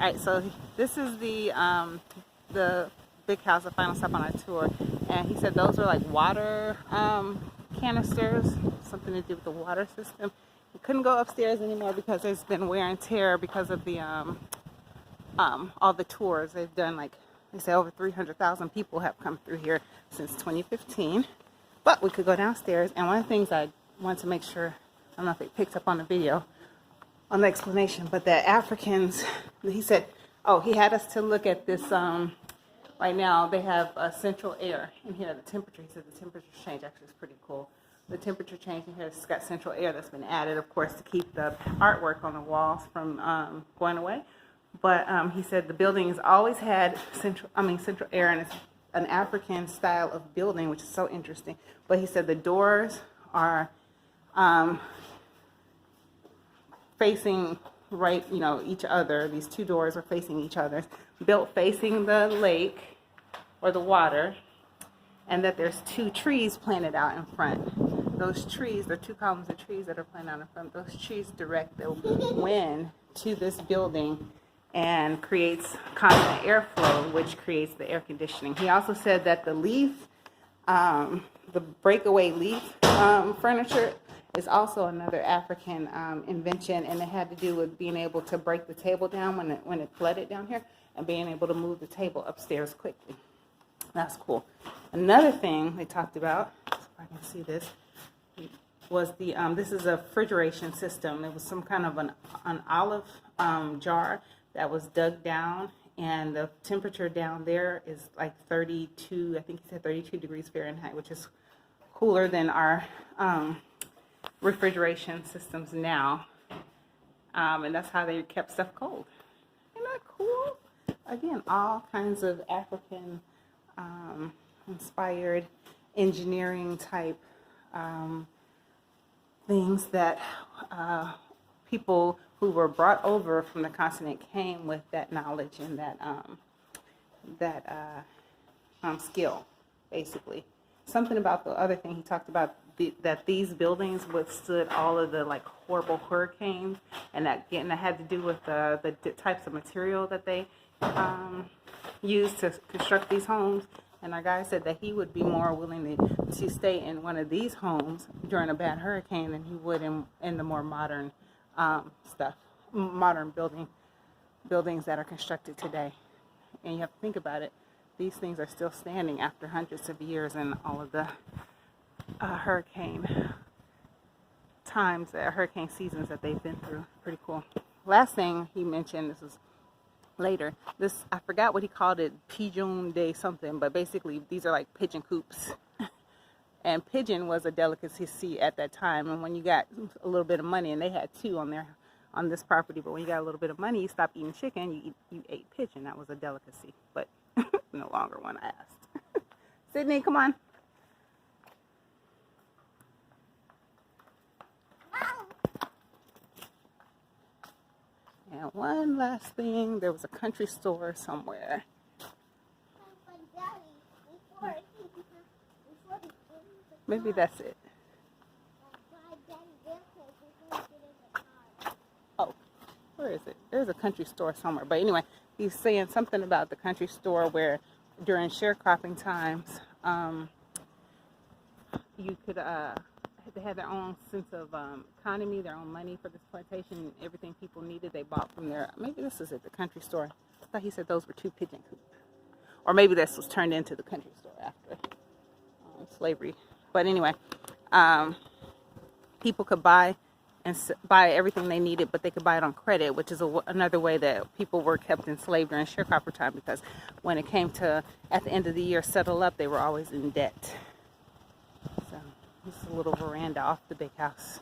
All right, so this is the big house, the final stop on our tour, and he said those are like water canisters, something to do with the water system. We couldn't go upstairs anymore because there's been wear and tear because of the all the tours they've done. Like they say, over 300,000 people have come through here since 2015. But we could go downstairs, and one of the things I want to make sure, I don't know if it picked up on the video, on the explanation, but the Africans, he said, oh, he had us to look at this, right now they have central air in here, the temperature, he said the temperature change actually is pretty cool. The temperature change in here has got central air that's been added, of course, to keep the artwork on the walls from going away. But he said the buildings always had central air, and it's an African style of building, which is so interesting. But he said the doors are facing right, each other. These two doors are facing each other, built facing the lake or the water, and that there's two trees planted out in front. Those trees, there are two columns of trees that are planted out in front. Those trees direct the wind to this building and creates constant airflow, which creates the air conditioning. He also said that the leaf, the breakaway leaf furniture is also another African invention, and it had to do with being able to break the table down when it flooded down here, and being able to move the table upstairs quickly. That's cool. Another thing they talked about, if I can see this, was the this is a refrigeration system. It was some kind of an olive jar that was dug down, and the temperature down there is like 32, I think he said 32 degrees Fahrenheit, which is cooler than our refrigeration systems now. And that's how they kept stuff cold. Isn't that cool? Again, all kinds of African inspired engineering type things that people who were brought over from the continent came with that knowledge and that skill, basically. Something about the other thing he talked about, that these buildings withstood all of the like horrible hurricanes, and that had to do with the types of material that they used to construct these homes. And our guy said that he would be more willing to stay in one of these homes during a bad hurricane than he would in the more modern modern buildings that are constructed today. And you have to think about it. These things are still standing after hundreds of years, and all of the hurricane seasons that they've been through. Pretty cool. Last thing he mentioned, this was later, I forgot what he called it, pigeon day something, but basically these are like pigeon coops. And pigeon was a delicacy at that time, and when you got a little bit of money, and they had two on this property, but when you got a little bit of money, you stopped eating chicken, you ate pigeon. That was a delicacy, but no longer one, I asked. Sydney, come on. And one last thing, there was a country store somewhere. Maybe that's it. Oh, where is it? There's a country store somewhere. But anyway, he's saying something about the country store where during sharecropping times, you could, they had their own sense of economy, their own money for this plantation. Everything people needed, they bought from there. Maybe this is at the country store. I thought he said those were two pigeon coops. Or maybe this was turned into the country store after slavery. But anyway, people could buy everything they needed, but they could buy it on credit, which is another way that people were kept enslaved during sharecropper time, because when it came to, at the end of the year, settle up, they were always in debt. So this is a little veranda off the big house.